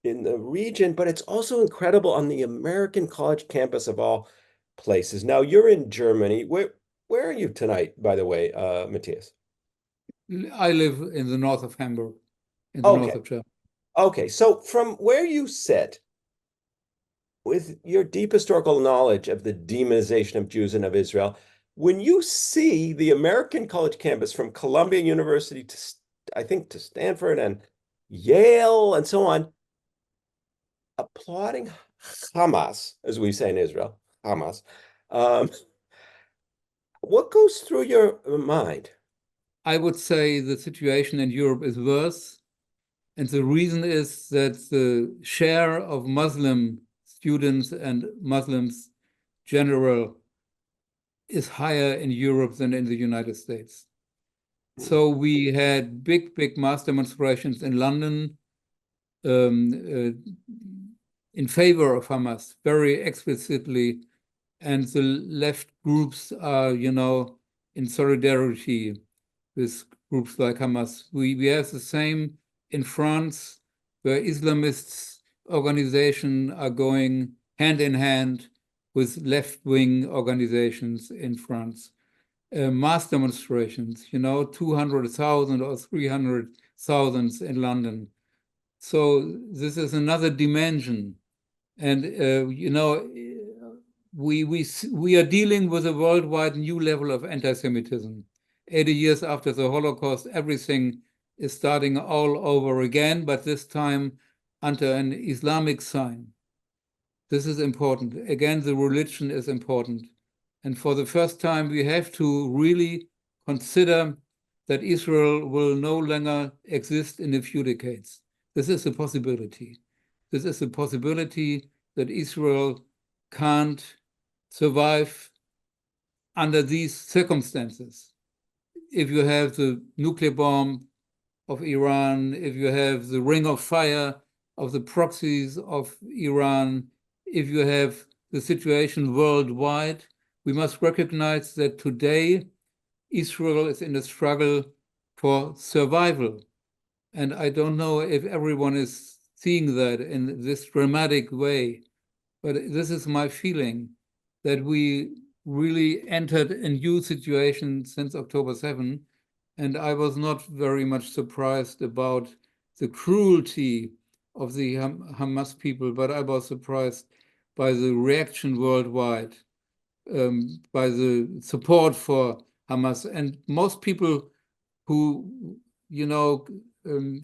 [SPEAKER 2] in the region, but it's also incredible on the American college campus of all places. Now, you're in Germany. Where are you tonight, by the way, Matthias?
[SPEAKER 1] I live in the north of Hamburg, in the north
[SPEAKER 2] Okay.
[SPEAKER 1] of Germany.
[SPEAKER 2] Okay. So from where you sit, with your deep historical knowledge of the demonization of Jews and of Israel, when you see the American college campus from Columbia University to, I think, to Stanford and Yale and so on, applauding Hamas, as we say in Israel, Hamas, um, what goes through your mind?
[SPEAKER 1] I would say the situation in Europe is worse. And the reason is that the share of Muslim students and Muslims general is higher in Europe than in the United States. So we had big mass demonstrations in London in favor of Hamas, very explicitly, and the left groups are, in solidarity with groups like Hamas. We have the same in France, where Islamists organizations are going hand in hand with left-wing organizations in France. Mass demonstrations, 200,000 or 300,000 in London. So this is another dimension. And, we are dealing with a worldwide new level of anti-Semitism. 80 years after the Holocaust, everything is starting all over again, but this time under an Islamic sign. This is important. Again, the religion is important. And for the first time, we have to really consider that Israel will no longer exist in a few decades. This is a possibility. This is a possibility that Israel can't survive under these circumstances. If you have the nuclear bomb of Iran, if you have the ring of fire of the proxies of Iran, if you have the situation worldwide, we must recognize that today Israel is in a struggle for survival. And I don't know if everyone is seeing that in this dramatic way, but this is my feeling that we really entered a new situation since October 7. And I was not very much surprised about the cruelty of the Hamas people, but I was surprised by the reaction worldwide, by the support for Hamas. And most people who,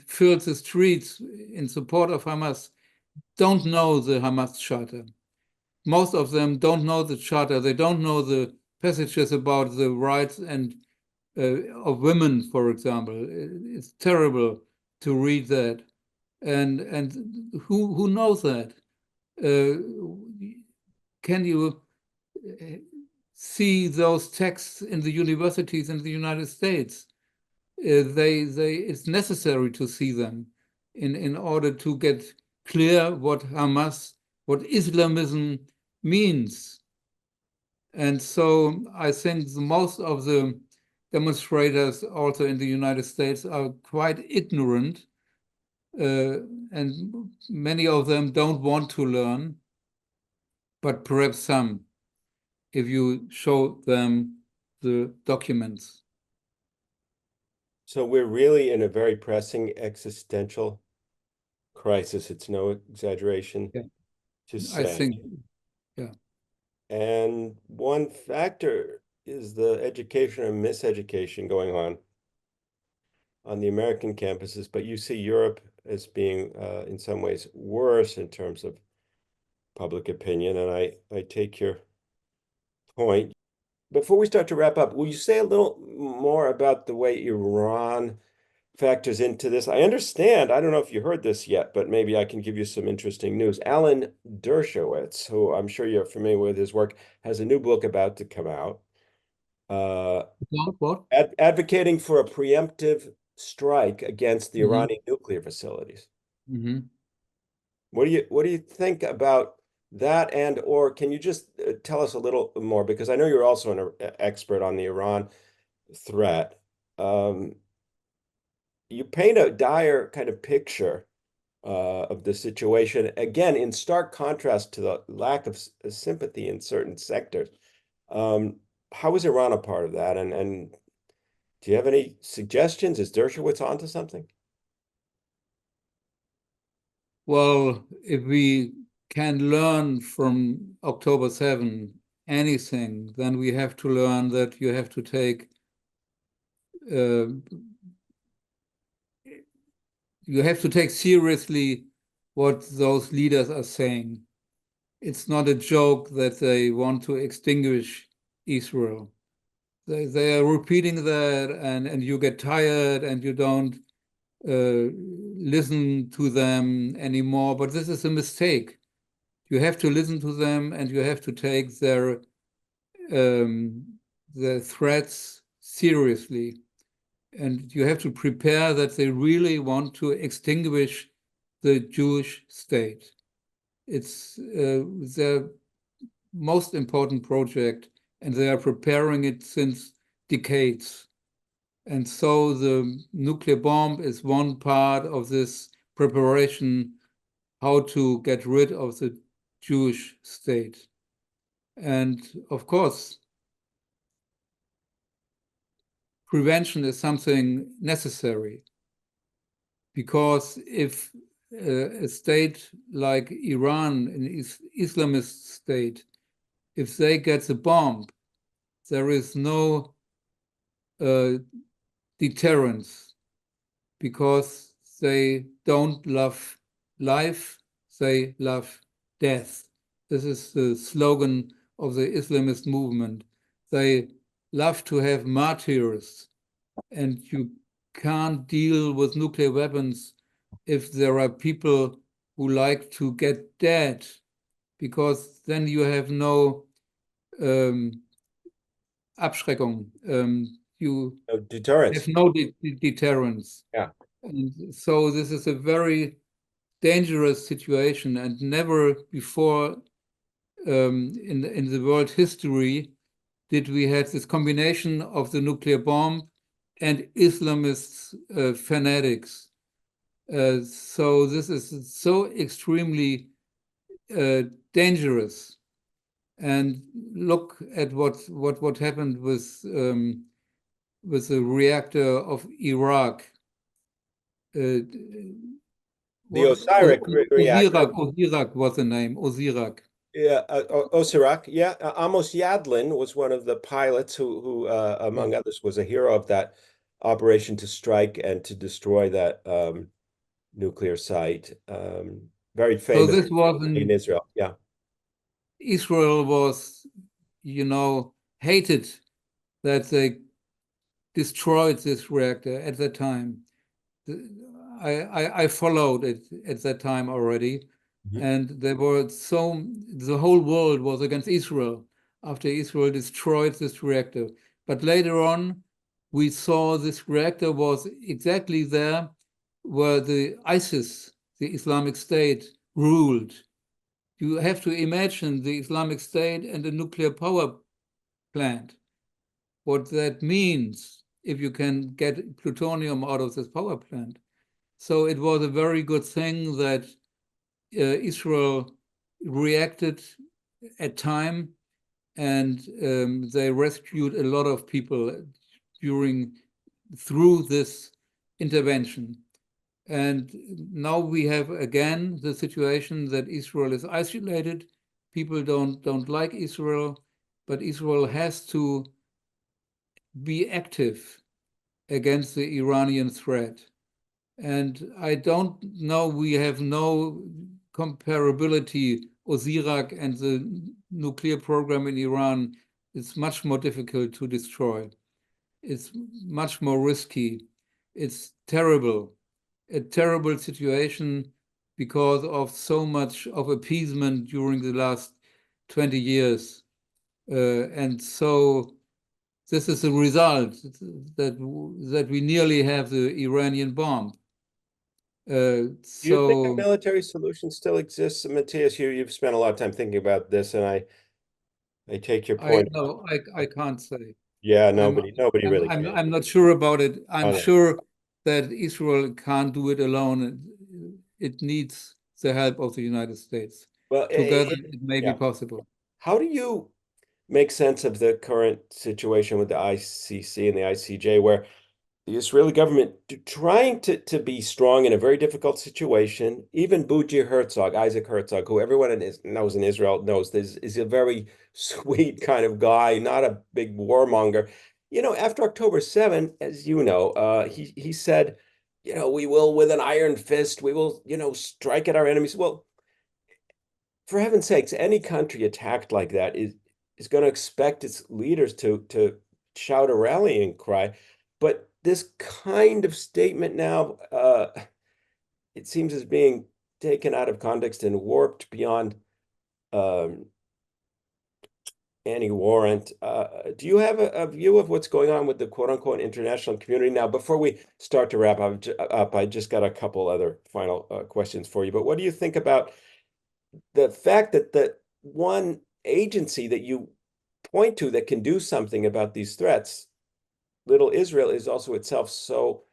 [SPEAKER 1] filled the streets in support of Hamas don't know the Hamas Charter. Most of them don't know the Charter. They don't know the passages about the rights and of women, for example. It's terrible to read that. And who knows that? Can you see those texts in the universities in the United States? It's necessary to see them in order to get clear what Hamas what Islamism means. And so I think most of the demonstrators also in the United States are quite ignorant, and many of them don't want to learn, but perhaps some, if you show them the documents.
[SPEAKER 2] So we're really in a very pressing existential crisis. It's no exaggeration
[SPEAKER 1] Yeah.
[SPEAKER 2] to
[SPEAKER 1] I
[SPEAKER 2] say.
[SPEAKER 1] think, yeah.
[SPEAKER 2] And one factor is the education or miseducation going on the American campuses, but you see Europe as being in some ways worse in terms of public opinion, and I take your point. Before we start to wrap up, will you say a little more about the way Iran factors into this? I understand, I don't know if you heard this yet, but maybe I can give you some interesting news. Alan Dershowitz, who I'm sure you're familiar with his work, has a new book about to come out,
[SPEAKER 1] What?
[SPEAKER 2] advocating for a preemptive strike against the
[SPEAKER 1] Mhm.
[SPEAKER 2] Iranian nuclear facilities.
[SPEAKER 1] Mhm.
[SPEAKER 2] What do you think about that? And or can you just tell us a little more, because I know you're also an expert on the Iran threat. Um, you paint a dire kind of picture of the situation, again, in stark contrast to the lack of sympathy in certain sectors. Um, how is Iran a part of that? And do you have any suggestions? Is Dershowitz onto something?
[SPEAKER 1] Well, if we can learn from October 7 anything, then we have to learn that uh, you have to take seriously what those leaders are saying. It's not a joke that they want to extinguish Israel. They are repeating that, and you get tired and you don't listen to them anymore. But this is a mistake. You have to listen to them, and you have to take um, their threats seriously. And you have to prepare that they really want to extinguish the Jewish state. It's their most important project, and they are preparing it since decades. And so the nuclear bomb is one part of this preparation, how to get rid of the Jewish state. And of course, prevention is something necessary, because if a state like Iran, an Islamist state, if they get the bomb, there is no uh, deterrence, because they don't love life, they love death. This is the slogan of the Islamist movement. They love to have martyrs, and you can't deal with nuclear weapons if there are people who like to get dead, because then you have no um, Abschreckung. You
[SPEAKER 2] No, deterrence.
[SPEAKER 1] have no deterrence.
[SPEAKER 2] Yeah.
[SPEAKER 1] And so this is a very dangerous situation, and never before in the world history did we have this combination of the nuclear bomb and Islamist fanatics. So this is so extremely dangerous. And look at what happened with the reactor of Iraq.
[SPEAKER 2] The Osirak reactor.
[SPEAKER 1] Osirak was the name, Osirak.
[SPEAKER 2] Yeah, Osirak. Yeah, Amos Yadlin was one of the pilots who
[SPEAKER 1] Yeah.
[SPEAKER 2] among others, was a hero of that operation to strike and to destroy that nuclear site. Very
[SPEAKER 1] So
[SPEAKER 2] famous
[SPEAKER 1] this was
[SPEAKER 2] in Israel. Yeah.
[SPEAKER 1] Israel was, hated that they destroyed this reactor at that time. I followed it at that time already,
[SPEAKER 2] Mhm.
[SPEAKER 1] and the whole world was against Israel after Israel destroyed this reactor. But later on, we saw this reactor was exactly there where the ISIS, the Islamic State, ruled. You have to imagine the Islamic State and the nuclear power plant, what that means if you can get plutonium out of this power plant. So it was a very good thing that Israel reacted at time, and they rescued a lot of people through this intervention. And now we have again the situation that Israel is isolated. People don't like Israel, but Israel has to be active against the Iranian threat. And I don't know, we have no comparability. Osirak and the nuclear program in Iran is much more difficult to destroy. It's much more risky. It's terrible, a terrible situation because of so much of appeasement during the last 20 years. And so this is the result that we nearly have the Iranian bomb.
[SPEAKER 2] Do you think a military solution still exists? Matthias, you've spent a lot of time thinking about this, and I take your point.
[SPEAKER 1] I can't say.
[SPEAKER 2] Yeah,
[SPEAKER 1] I'm
[SPEAKER 2] nobody really can.
[SPEAKER 1] I'm not sure about it. I'm
[SPEAKER 2] Oh, no.
[SPEAKER 1] sure that Israel can't do it alone. It needs the help of the United States.
[SPEAKER 2] Well,
[SPEAKER 1] Together, it may be
[SPEAKER 2] yeah.
[SPEAKER 1] possible.
[SPEAKER 2] How do you make sense of the current situation with the ICC and the ICJ, where the Israeli government trying to be strong in a very difficult situation? Even Buji Herzog, Isaac Herzog, who everyone knows in Israel knows this, is a very sweet kind of guy, not a big warmonger. After October 7, as you know, he said, we will with an iron fist, we will, strike at our enemies. Well, for heaven's sakes, any country attacked like that is going to expect its leaders to shout a rallying cry. But this kind of statement now, it seems, is being taken out of context and warped beyond any warrant. Do you have a view of what's going on with the quote unquote international community now? Before we start to wrap up, I just got a couple other final questions for you. But what do you think about the fact that the one agency that you point to that can do something about these threats, little Israel, is also itself so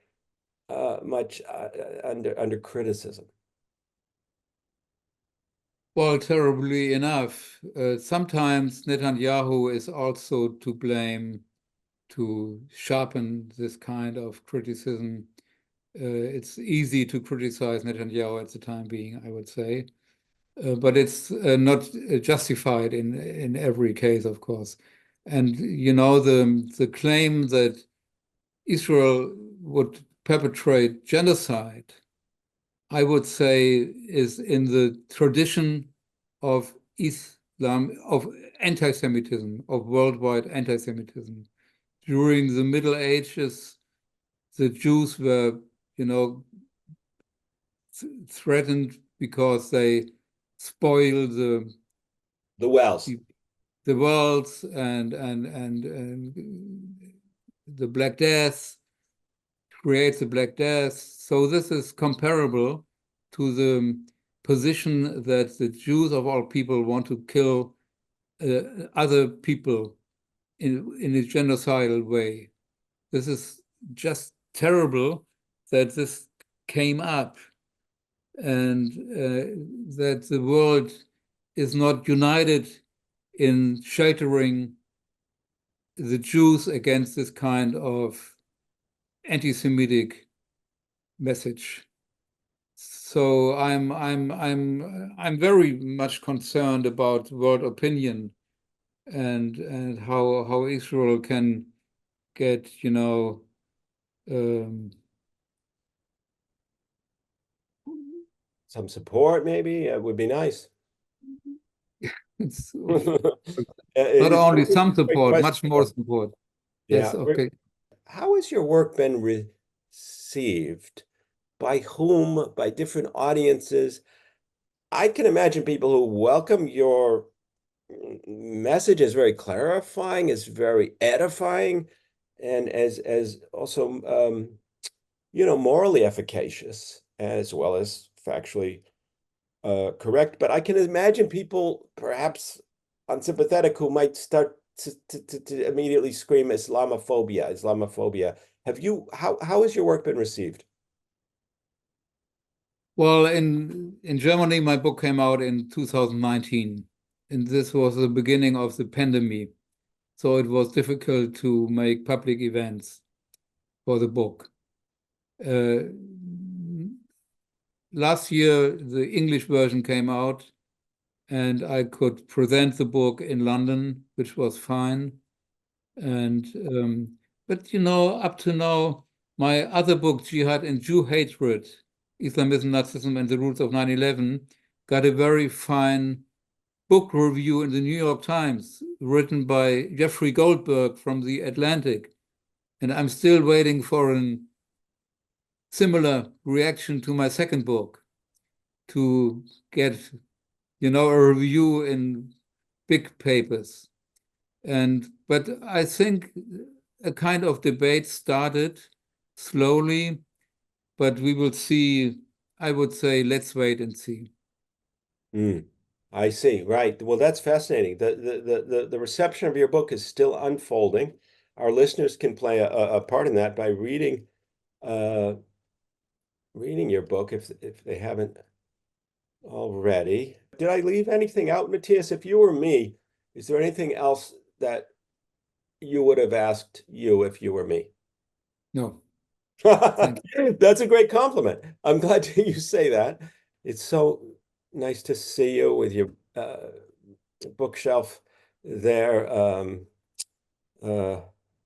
[SPEAKER 2] much under criticism?
[SPEAKER 1] Well, terribly enough, sometimes Netanyahu is also to blame to sharpen this kind of criticism. It's easy to criticize Netanyahu at the time being, I would say, but it's not justified in every case, of course. And the claim that Israel would perpetrate genocide, I would say, is in the tradition of Islam, of anti-Semitism, of worldwide anti-Semitism. During the Middle Ages, the Jews were, threatened because they spoiled
[SPEAKER 2] The wells.
[SPEAKER 1] the wells and the Black Death, creates the Black Death. So this is comparable to the position that the Jews of all people want to kill other people in a genocidal way. This is just terrible that this came up, and that the world is not united in sheltering the Jews against this kind of anti-Semitic message. So I'm very much concerned about world opinion and how Israel can get
[SPEAKER 2] Some support, maybe, would be nice.
[SPEAKER 1] it's not
[SPEAKER 2] It's
[SPEAKER 1] only
[SPEAKER 2] a
[SPEAKER 1] some
[SPEAKER 2] great
[SPEAKER 1] support,
[SPEAKER 2] question.
[SPEAKER 1] much more support.
[SPEAKER 2] Yeah.
[SPEAKER 1] Yes, okay.
[SPEAKER 2] How has your work been received? By whom? By different audiences? I can imagine people who welcome your message as very clarifying, as very edifying, and as also morally efficacious, as well as factually correct, but I can imagine people perhaps unsympathetic who might start to immediately scream Islamophobia, Islamophobia. How has your work been received?
[SPEAKER 1] Well, in Germany, my book came out in 2019, and this was the beginning of the pandemic. So it was difficult to make public events for the book. Last year, the English version came out, and I could present the book in London, which was fine. And but up to now, my other book, Jihad and Jew Hatred, Islamism, Nazism, and the Roots of 9/11, got a very fine book review in the New York Times, written by Jeffrey Goldberg from The Atlantic. And I'm still waiting for a similar reaction to my second book, to get, a review in big papers. But I think a kind of debate started slowly, but we will see. I would say, let's wait and see.
[SPEAKER 2] I see. Right. Well, that's fascinating. The reception of your book is still unfolding. Our listeners can play a part in that by uh, reading your book if they haven't already. Did I leave anything out, Matthias? If you were me, is there anything else that you would have asked you if you were me?
[SPEAKER 1] No, thank you.
[SPEAKER 2] That's a great compliment. I'm glad to hear you say that. It's so nice to see you with your bookshelf there.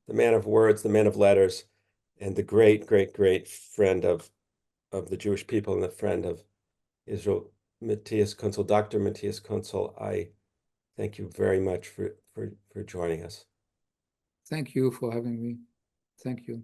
[SPEAKER 2] The man of words, the man of letters, and the great, great, great friend of the Jewish people and the friend of Israel, Matthias Küntzel. Dr. Matthias Küntzel, I thank you very much for joining us.
[SPEAKER 1] Thank you for having me. Thank you.